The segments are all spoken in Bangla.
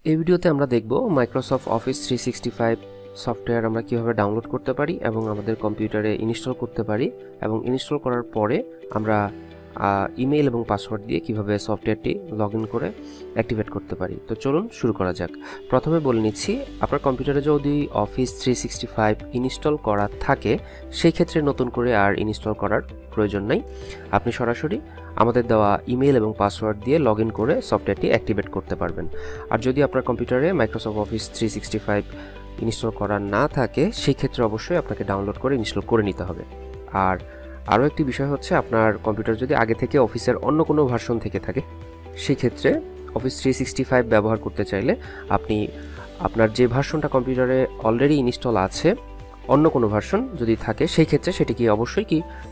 এই ভিডিওতে আমরা দেখব মাইক্রোসফট অফিস 365 সফটওয়্যার আমরা কিভাবে ডাউনলোড করতে পারি এবং আমাদের কম্পিউটারে ইনস্টল করতে পারি এবং ইনস্টল করার পরে আমরা ইমেল এবং পাসওয়ার্ড দিয়ে কিভাবে সফটওয়্যারটি লগইন করে অ্যাক্টিভেট করতে পারি। তো চলুন শুরু করা যাক। প্রথমে বলে নিচ্ছি, আপনার কম্পিউটারে যদি অফিস 365 ইনস্টল করা থাকে সেই ক্ষেত্রে নতুন করে আর ইনস্টল করার প্রয়োজন নাই। আপনি সরাসরি আমাদের দেওয়া ইমেল এবং পাসওয়ার্ড দিয়ে লগইন করে সফটওয়্যারটি অ্যাক্টিভেট করতে পারবেন। আর যদি আপনার কম্পিউটারে মাইক্রোসফট অফিস 365 ইনস্টল করা না থাকে সেই ক্ষেত্রে অবশ্যই আপনাকে ডাউনলোড করে ইনস্টল করে নিতে হবে। আর আরও একটি বিষয় হচ্ছে, আপনার কম্পিউটার যদি আগে থেকে অফিসের অন্য কোনো ভার্সন থেকে থাকে সেই ক্ষেত্রে অফিস 365 ব্যবহার করতে চাইলে আপনি আপনার যে ভার্সনটা কম্পিউটারে অলরেডি ইনস্টল আছে অন্য কোনো ভার্সন যদি থাকে সেই ক্ষেত্রে সেটিকে অবশ্যই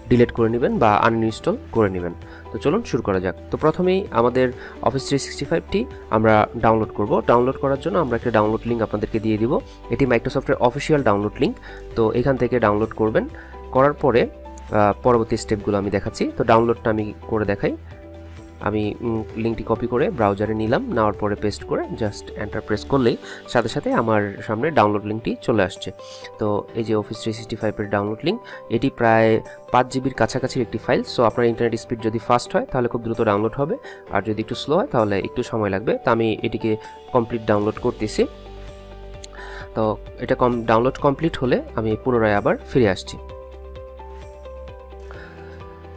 ডিলিট করে নেবেন বা আনইনস্টল করে নেবেন। তো চলুন শুরু করা যাক। তো প্রথমেই আমাদের অফিস 365টি আমরা ডাউনলোড করব। ডাউনলোড করার জন্য আমরা একটা ডাউনলোড লিঙ্ক আপনাদেরকে দিয়ে দিব। এটি মাইক্রোসফটের অফিসিয়াল ডাউনলোড লিঙ্ক। তো এখান থেকে ডাউনলোড করবেন। করার পরে পরবর্তী স্টেপগুলো আমি দেখাচ্ছি। তো ডাউনলোডটা আমি করে দেখাই। আমি লিঙ্কটি কপি করে ব্রাউজারে নিলাম, নেওয়ার পরে পেস্ট করে জাস্ট এন্টার প্রেস করলেই সাথে সাথে আমার সামনে ডাউনলোড লিঙ্কটি চলে আসছে। তো এই যে অফিস 365 ডাউনলোড লিঙ্ক, এটি প্রায় 5 জিবির কাছাকাছি একটি ফাইল। সো আপনার ইন্টারনেট স্পিড যদি ফাস্ট হয় তাহলে খুব দ্রুত ডাউনলোড হবে, আর যদি একটু স্লো হয় তাহলে একটু সময় লাগবে। তো আমি এটিকে কমপ্লিট ডাউনলোড করতেছি। তো এটা ডাউনলোড কমপ্লিট হলে আমি পুনরায় আবার ফিরে আসছি।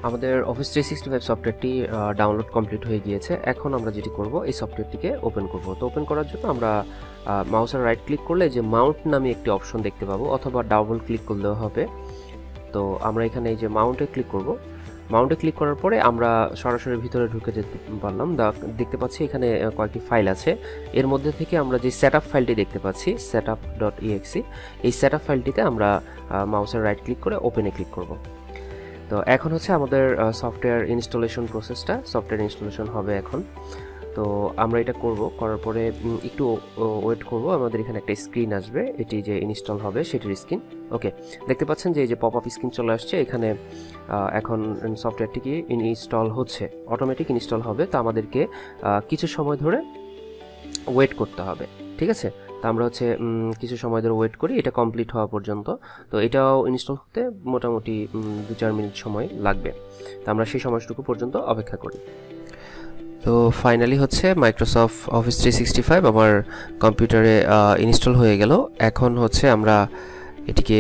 আমাদের অফিস 365 সফটওয়্যারটি ডাউনলোড কমপ্লিট হয়ে গিয়েছে। এখন আমরা যেটি করব, এই সফটওয়্যারটিকে ওপেন করব। তো ওপেন করার জন্য আমরা মাউসের রাইট ক্লিক করলে যে মাউন্ট নামে একটি অপশন দেখতে পাবো, অথবা ডাবল ক্লিক করলেও হবে। তো আমরা এখানে এই যে মাউন্টে ক্লিক করব। মাউন্টে ক্লিক করার পরে আমরা সরাসরি ভিতরে ঢুকে যেতে পারলাম। দেখতে পাচ্ছি এখানে কয়েকটি ফাইল আছে। এর মধ্যে থেকে আমরা যে সেটআপ ফাইলটি দেখতে পাচ্ছি setup.exe, এই সেটআপ ফাইলটিতে আমরা মাউসের রাইট ক্লিক করে ওপেনে ক্লিক করব। তো এখন হচ্ছে আমাদের সফটওয়্যার ইনস্টলেশন প্রসেসটা, সফটওয়্যার ইনস্টলেশন হবে এখন। তো আমরা এটা করার পরে একটু ওয়েট করব। আমাদের এখানে একটা স্ক্রিন আসবে, এটি যে ইনস্টল হবে সেটির স্ক্রিন। ওকে, দেখতে পাচ্ছেন যে এই যে পপ আপ স্ক্রিন চলে আসছে। এখানে এখন সফটওয়্যারটি কি ইনস্টল হচ্ছে, অটোমেটিক ইনস্টল হবে। তো আমাদেরকে কিছু সময় ধরে ওয়েট করতে হবে, ঠিক আছে? তো আমরা হচ্ছে কিছু সময় ধরে ওয়েট করি, এটা কমপ্লিট হওয়া পর্যন্ত। তো এটাও ইনস্টল হতে মোটামুটি 2-4 মিনিট সময় লাগবে। তো আমরা সেই সময়টুকু পর্যন্ত অপেক্ষা করি। তো ফাইনালি হচ্ছে মাইক্রোসফট অফিস 365 আমার কম্পিউটারে ইনস্টল হয়ে গেল। এখন হচ্ছে আমরা এটিকে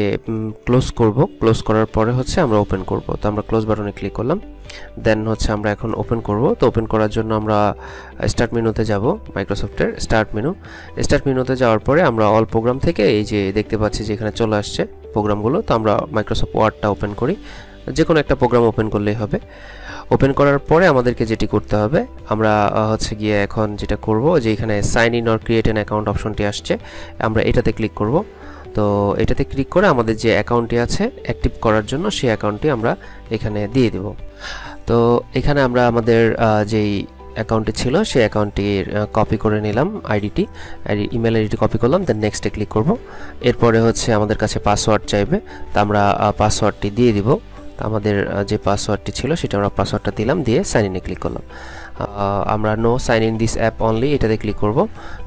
ক্লোজ করব। ক্লোজ করার পরে হচ্ছে আমরা ওপেন করব। তো আমরা ক্লোজ বাটনে ক্লিক করলাম, দেন হচ্ছে আমরা এখন ওপেন করব। তো ওপেন করার জন্য আমরা স্টার্ট মেনুতে যাব, মাইক্রোসফটের স্টার্ট মেনুতে যাওয়ার পরে আমরা অল প্রোগ্রাম থেকে এই যে দেখতে পাচ্ছি যে এখানে চলে আসছে প্রোগ্রামগুলো। তো আমরা মাইক্রোসফট ওয়ার্ডটা ওপেন করি, যে কোনো একটা প্রোগ্রাম ওপেন করলেই হবে। ওপেন করার পরে আমাদেরকে যেটি করতে হবে, আমরা হচ্ছে গিয়ে এখন যেটা করব, যে এখানে sign in or create an account অপশনটি আসছে, আমরা এটাতে ক্লিক করব। তো এটাতে ক্লিক করে আমাদের যে অ্যাকাউন্টটি আছে অ্যাক্টিভ করার জন্য সেই অ্যাকাউন্টটি আমরা এখানে দিয়ে দেব। তো এখানে আমরা আমাদের যেই অ্যাকাউন্টটি ছিল সেই অ্যাকাউন্টটির কপি করে নিলাম, ইমেল আইডিটি কপি করলাম, দেন নেক্সটে ক্লিক করব। এরপরে হচ্ছে আমাদের কাছে পাসওয়ার্ড চাইবে, তো আমরা পাসওয়ার্ডটি দিয়ে দিব। তো আমাদের যে পাসওয়ার্ডটি ছিল সেটা আমরা পাসওয়ার্ডটা দিলাম, দিয়ে সাইন ইনে ক্লিক করলাম। আমরা no sign in this app only এটাতে ক্লিক করব।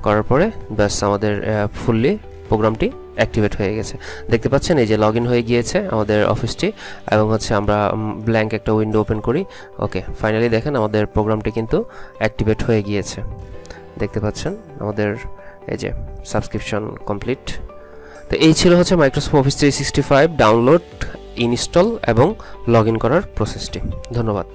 করার পরে ব্যাস আমাদের ফুললি প্রোগ্রামটি অ্যাক্টিভেট হয়ে গেছে। দেখতে পাচ্ছেন এই যে লগ ইন হয়ে গিয়েছে আমাদের অফিসটি, এবং হচ্ছে আমরা ব্ল্যাঙ্ক একটা উইন্ডো ওপেন করি। ওকে, ফাইনালি দেখেন আমাদের প্রোগ্রামটি কিন্তু অ্যাক্টিভেট হয়ে গিয়েছে। দেখতে পাচ্ছেন আমাদের এই যে সাবস্ক্রিপশন কমপ্লিট। তো এই ছিল হচ্ছে মাইক্রোসফট অফিস 365 ডাউনলোড, ইনস্টল এবং লগ ইন করার প্রসেসটি। ধন্যবাদ।